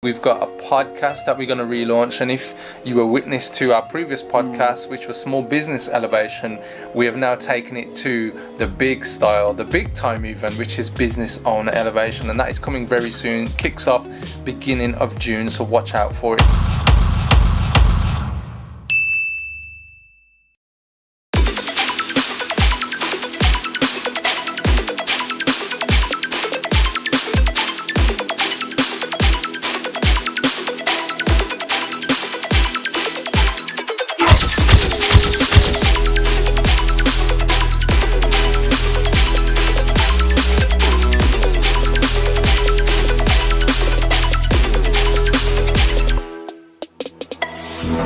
We've got a podcast that we're going to relaunch, and if you were witness to our previous podcast, which was Small Business Elevation, we have now taken it to the big style, the big time even, which is Business Owner Elevation, and that is coming very soon. Kicks off beginning of June, so watch out for it.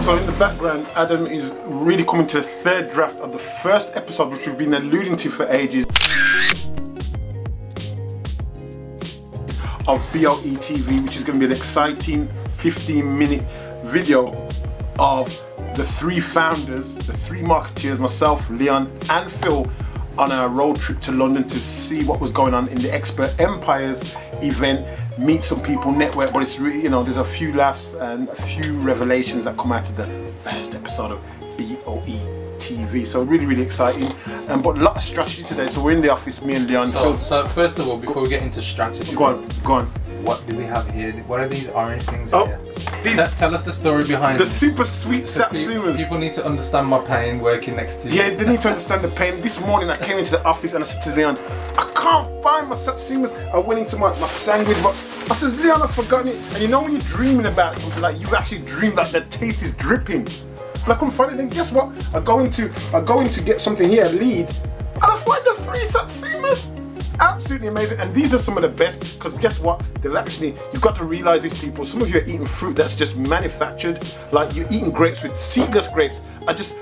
So in the background, Adam is really coming to the third draft of the first episode, which we've been alluding to for ages, of BOE TV, which is going to be an exciting 15-minute video of the three founders, the three marketeers, myself, Leon and Phil, on our road trip to London to see what was going on in the Expert Empires event, meet some people, network. But it's really, there's a few laughs and a few revelations that come out of the first episode of BOE TV. So really exciting. But a lot of strategy today. So we're in the office, me and Leon. So first of all, before we get into strategy, go on. What do we have here? What are these orange things here? Tell us the story behind the super sweet satsumas. People need to understand my pain working next to you. Yeah, they need to understand the pain. This morning I came into the office and I said to Leon, I can't find my satsumas. I went into my sandwich, but I says, Leon, I've forgotten it. And you know when you're dreaming about something, like you've actually dreamed that the taste is dripping. But I couldn't find it. Then guess what? I go in to get something here, lead, and I find the three satsumas. Absolutely amazing, and these are some of the best, because guess what, you've got to realize these people, some of you are eating fruit that's just manufactured, like you're eating grapes with seedless grapes, are just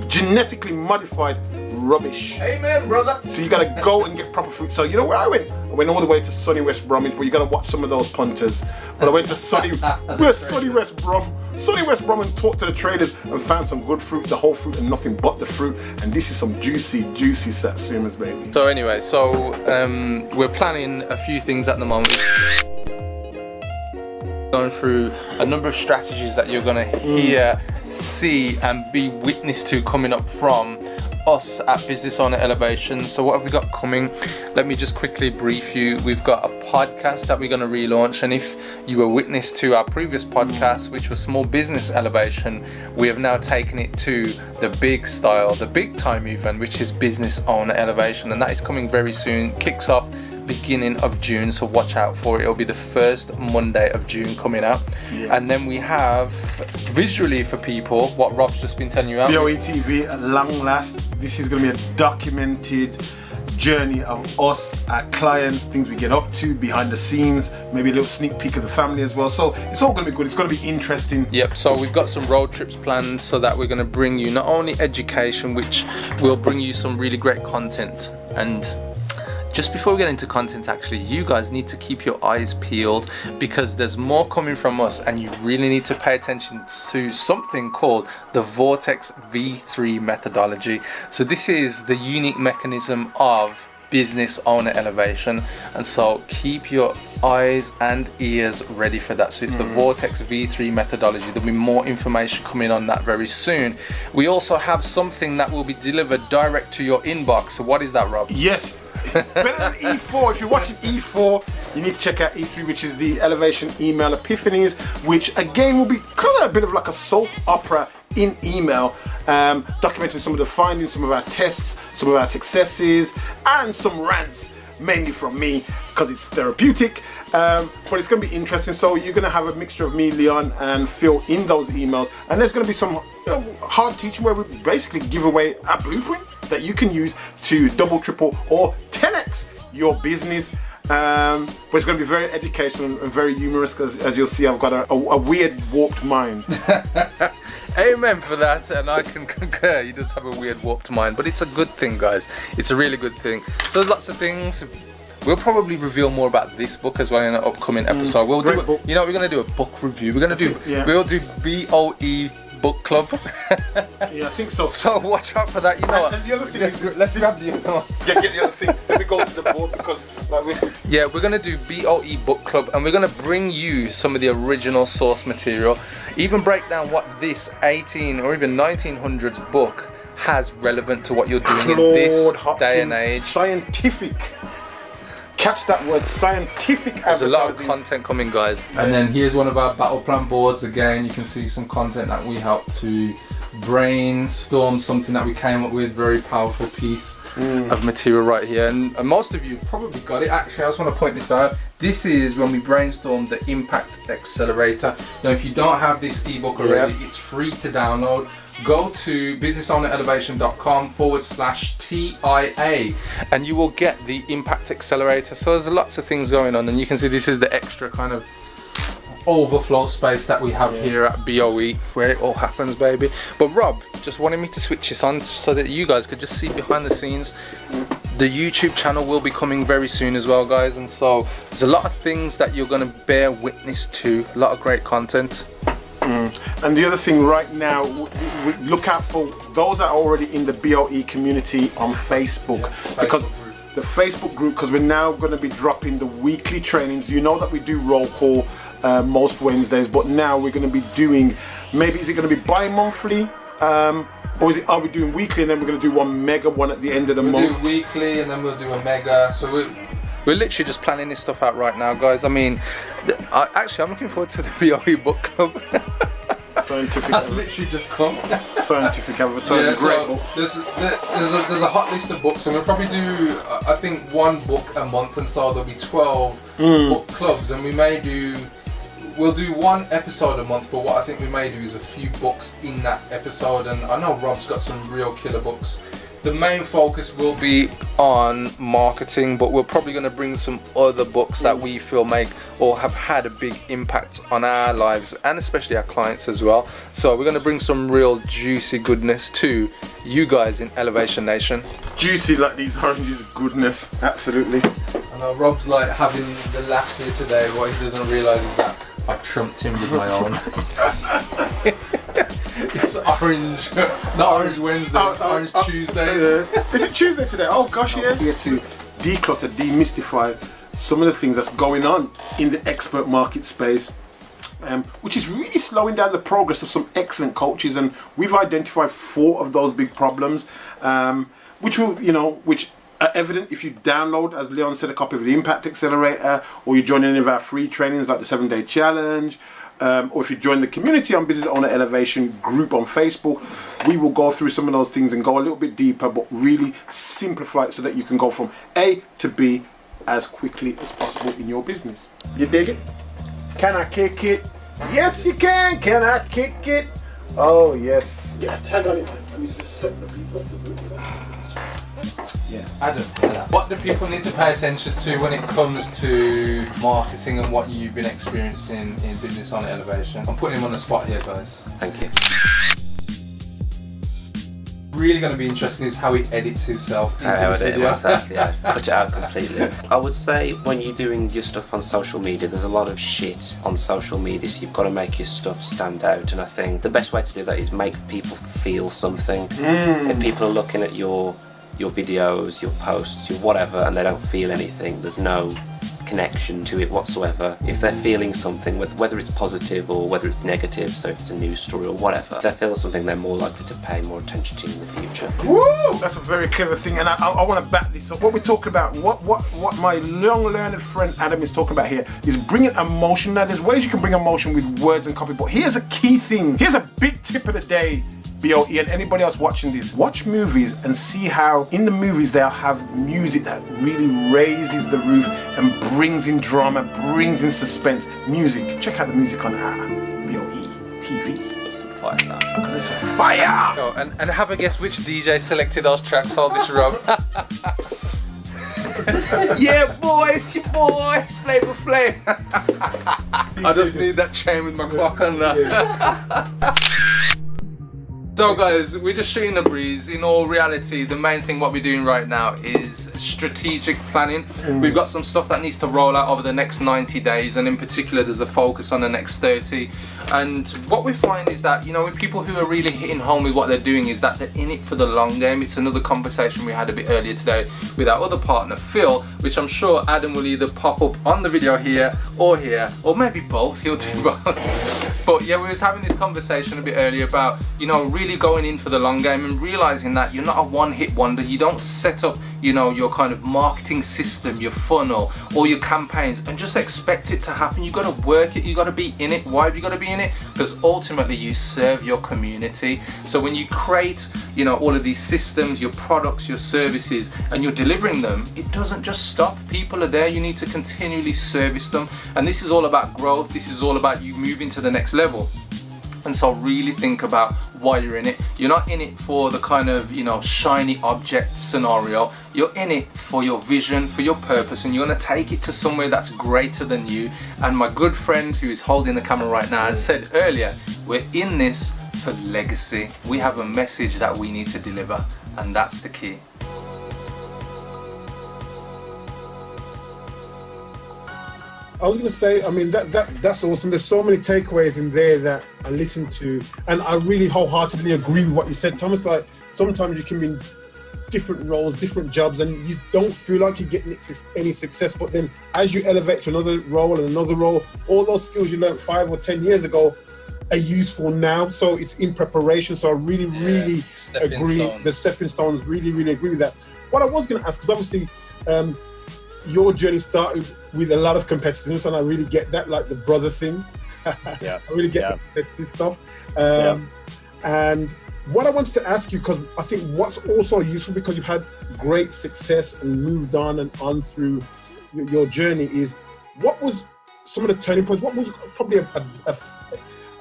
genetically modified rubbish. Amen, brother. So you gotta go and get proper fruit. So you know where I went? I went all the way to sunny West Bromwich, but you gotta watch some of those punters. But I went to sunny West Brom and talked to the traders and found some good fruit, the whole fruit and nothing but the fruit. And this is some juicy satsumas, baby. So anyway, we're planning a few things at the moment. Going through a number of strategies that you're gonna hear, see and be witness to coming up from us at Business Owner Elevation. So what have we got coming? Let me just quickly brief you. We've got a podcast that we're going to relaunch, and if you were witness to our previous podcast, which was Small Business Elevation, we have now taken it to the big style, the big time even, which is Business Owner Elevation, and that is coming very soon. Kicks off beginning of June, so watch out for it. It'll be the first Monday of June coming out. And then we have visually for people what Rob's just been telling you about. BOE TV at long last. This is going to be a documented journey of us, our clients, things we get up to behind the scenes, maybe a little sneak peek of the family as well. So it's all going to be good. It's going to be interesting. Yep. So we've got some road trips planned so that we're going to bring you not only education, which will bring you some really great content. And just before we get into content, actually, you guys need to keep your eyes peeled, because there's more coming from us, and you really need to pay attention to something called the Vortex V3 methodology. So this is the unique mechanism of Business Owner Elevation, and so keep your eyes and ears ready for that. So it's the Vortex V3 methodology. There'll be more information coming on that very soon. We also have something that will be delivered direct to your inbox. So what is that, Rob? Yes, better than E4. If you're watching E4, you need to check out E3, which is the Elevation Email Epiphanies, which again will be kind of a bit of like a soap opera in email, documenting some of the findings, some of our tests, some of our successes, and some rants, mainly from me, because it's therapeutic, but it's going to be interesting. So you're going to have a mixture of me, Leon and Phil in those emails, and there's going to be some hard teaching where we basically give away a blueprint that you can use to double, triple or 10x your business. But it's going to be very educational and very humorous, because as you'll see, I've got a weird warped mind. Amen for that, and I can concur. He does have a weird warped mind, but it's a good thing, guys. It's a really good thing. So there's lots of things. We'll probably reveal more about this book as well in an upcoming episode. We'll do, you know, we're going to do a book review. We're going to do, we'll do BOE book club. Yeah, I think so. So watch out for that. You know what? And the other thing is, Let's grab the other one. yeah, get the other thing. Let me go to the board because like Yeah, we're gonna do BOE book club, and we're gonna bring you some of the original source material. Even break down what this 18 or even 1900s book has relevant to what you're doing in this day and age. Scientific. Catch that word, scientific There's a lot of advertising. content coming, guys. And then here's one of our battle plan boards. Again, you can see some content that we helped to brainstorm, something that we came up with. Very powerful piece of material right here. And most of you probably got it. Actually, I just want to point this out. This is when we brainstormed the Impact Accelerator. Now, if you don't have this ebook already, it's free to download. Go to businessownerelevation.com/TIA and you will get the Impact Accelerator. So there's lots of things going on, and you can see this is the extra kind of overflow space that we have here at BOE, where it all happens, baby. But Rob just wanted me to switch this on so that you guys could just see behind the scenes. The YouTube channel will be coming very soon as well, guys, and so there's a lot of things that you're going to bear witness to, a lot of great content. And the other thing right now, we look out for those that are already in the BOE community on Facebook, because the Facebook group, because we're now going to be dropping the weekly trainings. You know that we do roll call most Wednesdays, but now we're going to be doing, maybe is it going to be bi-monthly, or are we doing weekly and then we're going to do one mega one at the end of the month? We'll do weekly and then we'll do a mega. So we're literally just planning this stuff out right now, guys. I mean, actually, I'm looking forward to the BOE book club. Scientific. That's literally just come. Scientific advertising. Yeah, Great so book. there's a hot list of books, and we'll probably do, I think, one book a month, and so there'll be 12 book clubs, and we'll do one episode a month, but what I think we may do is a few books in that episode, and I know Rob's got some real killer books. The main focus will be on marketing, but we're probably going to bring some other books that we feel make or have had a big impact on our lives and especially our clients as well. So we're going to bring some real juicy goodness to you guys in Elevation Nation. Juicy like these oranges, goodness, absolutely. I know Rob's like having the laughs here today. What he doesn't realise is that I've trumped him with my own. It's orange, not Orange Wednesday, it's Orange Tuesdays. Is it Tuesday today? Oh gosh, yeah. Here to declutter, demystify some of the things that's going on in the expert market space, which is really slowing down the progress of some excellent coaches. And we've identified 4 of those big problems, which are evident if you download, as Leon said, a copy of the Impact Accelerator, or you join any of our free trainings like the 7-Day Challenge. Or if you join the community on Business Owner Elevation group on Facebook, we will go through some of those things and go a little bit deeper, but really simplify it so that you can go from A to B as quickly as possible in your business. You dig it? Can I kick it? Yes, you can. Can I kick it? Oh, yes. Yeah, tag on it. Let me just set the people off the group. Yeah, Adam, what do people need to pay attention to when it comes to marketing and what you've been experiencing in Business Owner Elevation? I'm putting him on the spot here, guys. Thank you. Really going to be interesting is how he edits himself into this video. Myself, yeah. Cut it out completely. I would say when you're doing your stuff on social media, there's a lot of shit on social media, so you've got to make your stuff stand out. And I think the best way to do that is make people feel something. If people are looking at your videos, your posts, your whatever, and they don't feel anything, there's no connection to it whatsoever. If they're feeling something, whether it's positive or whether it's negative, so if it's a news story or whatever, if they feel something, they're more likely to pay more attention to you in the future. Woo! That's a very clever thing, and I want to back this up. What we're talking about, what my long-learned friend Adam is talking about here, is bringing emotion. Now, there's ways you can bring emotion with words and copy, but here's a key thing. Here's a big tip of the day. BOE and anybody else watching this, watch movies and see how in the movies they'll have music that really raises the roof and brings in drama, brings in suspense. Music. Check out the music on our BOE TV. Got some fire sound. Because it's fire! Oh, and have a guess which DJ selected those tracks. Hold this, Rob. Yeah, boy, it's your boy, Flavor Flav. I just need that chain with my clock on that. So guys, we're just shooting the breeze. In all reality, the main thing what we're doing right now is strategic planning. We've got some stuff that needs to roll out over the next 90 days, and in particular there's a focus on the next 30. And what we find is that, you know, with people who are really hitting home with what they're doing, is that they're in it for the long game. It's another conversation we had a bit earlier today with our other partner Phil, which I'm sure Adam will either pop up on the video here, or maybe both. He'll do both. But yeah, we was having this conversation a bit earlier about, you know, really going in for the long game and realizing that you're not a one-hit wonder. You don't set up, you know, your kind of marketing system, your funnel, or your campaigns and just expect it to happen. You got to work it. You got to be in it. Why have you got to be in it? Because ultimately you serve your community. So when you create, you know, all of these systems, your products, your services, and you're delivering them, it doesn't just stop. People are there. You need to continually service them. And this is all about growth. This is all about you moving to the next level. And so really think about why you're in it. You're not in it for the kind of, you know, shiny object scenario. You're in it for your vision, for your purpose, and you're gonna take it to somewhere that's greater than you. And my good friend who is holding the camera right now has said earlier, we're in this for legacy. We have a message that we need to deliver, and that's the key. I was going to say, I mean, that's awesome. There's so many takeaways in there that I listened to, and I really wholeheartedly agree with what you said, Thomas. Like, sometimes you can be in different roles, different jobs, and you don't feel like you're getting any success. But then as you elevate to another role and another role, all those skills you learned 5 or 10 years ago are useful now. So it's in preparation. So I really agree. The stepping stones, really agree with that. What I was going to ask, because obviously, your journey started with a lot of competitiveness, and I really get that, like the brother thing. Yeah. I really get the competitive stuff. And what I wanted to ask you, because I think what's also useful, because you've had great success and moved on and on through your journey, is what was some of the turning points? What was probably I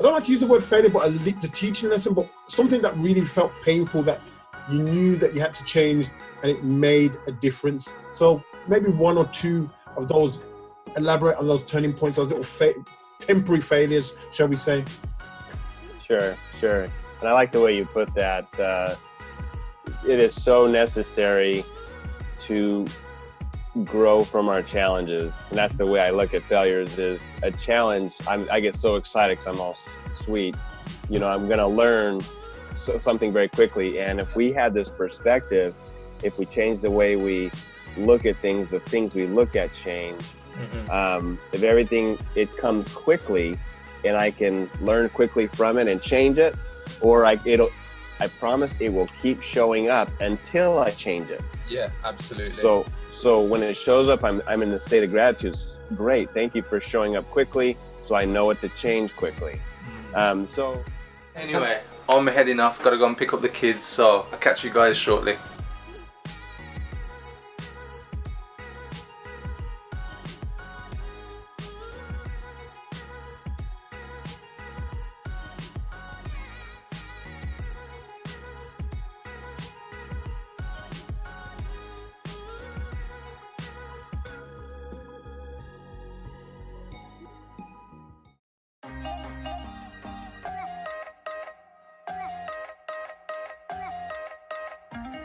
don't like to use the word failure, but the teaching lesson, but something that really felt painful that you knew that you had to change and it made a difference. So maybe one or two of those, elaborate on those turning points, those little temporary failures, shall we say? Sure. And I like the way you put that. It is so necessary to grow from our challenges. And that's the way I look at failures, is a challenge. I get so excited because I'm all sweet. You know, I'm going to learn something very quickly. And if we had this perspective, if we change the way we look at things, the things we look at change. If everything, it comes quickly and I can learn quickly from it and change it, or I promise it will keep showing up until I change it. Yeah, absolutely. So when it shows up, I'm in the state of gratitude. Great, thank you for showing up quickly, so I know what to change quickly. So anyway, I'm heading off, gotta go and pick up the kids, so I'll catch you guys shortly.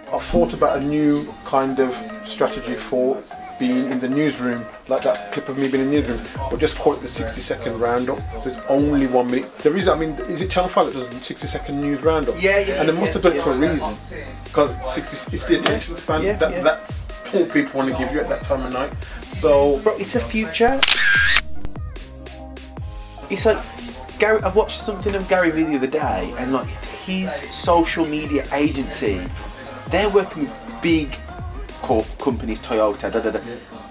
I thought about a new kind of strategy for being in the newsroom, like that clip of me being in the newsroom, but just call it the 60-second roundup. So it's only 1 minute. The reason, I mean, is it Channel 5 that does 60-second news roundup? Yeah. And they must have done it for a reason, because it's the attention span that's all people want to give you at that time of night. So, bro, it's the future. It's like Gary. I watched something of Gary Vee the other day, and like his social media agency, they're working with big companies, Toyota,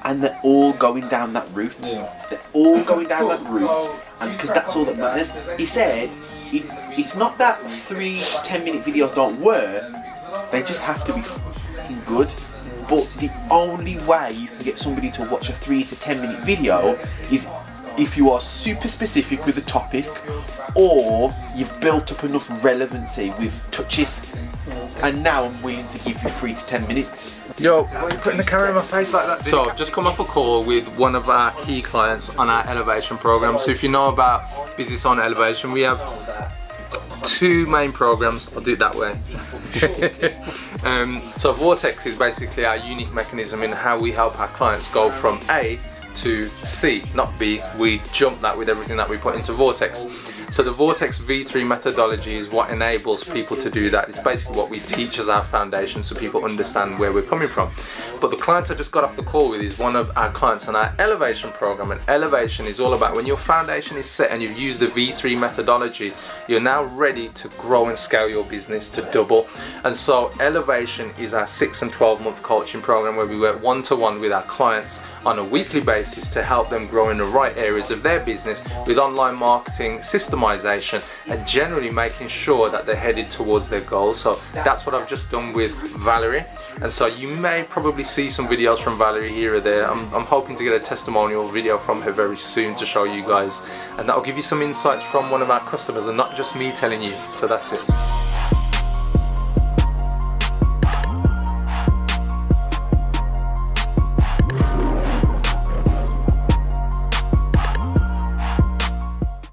and they're all going down that route. They're all going down that route, and because that's all that matters. He said, it's not that 3 to 10 minute videos don't work; they just have to be fucking good. But the only way you can get somebody to watch a 3 to 10 minute video is if you are super specific with the topic, or you've built up enough relevancy with touches. And now I'm willing to give you 3 to 10 minutes. Yo, why are you putting the camera in my face like that? So, just come off a call with one of our key clients on our elevation program. So if you know about Business Owner Elevation, we have 2 main programs. I'll do it that way. So Vortex is basically our unique mechanism in how we help our clients go from A to C, not B. We jump that with everything that we put into Vortex. So the Vortex V3 methodology is what enables people to do that. It's basically what we teach as our foundation so people understand where we're coming from. But the client I just got off the call with is one of our clients on our Elevation program. And Elevation is all about when your foundation is set and you've used the V3 methodology, you're now ready to grow and scale your business to double. And so Elevation is our 6 and 12 month coaching program where we work one-to-one with our clients on a weekly basis to help them grow in the right areas of their business with online marketing, systemization, and generally making sure that they're headed towards their goals. So that's what I've just done with Valerie. And so you may probably see some videos from Valerie here or there. I'm hoping to get a testimonial video from her very soon to show you guys. And that'll give you some insights from one of our customers and not just me telling you. So that's it.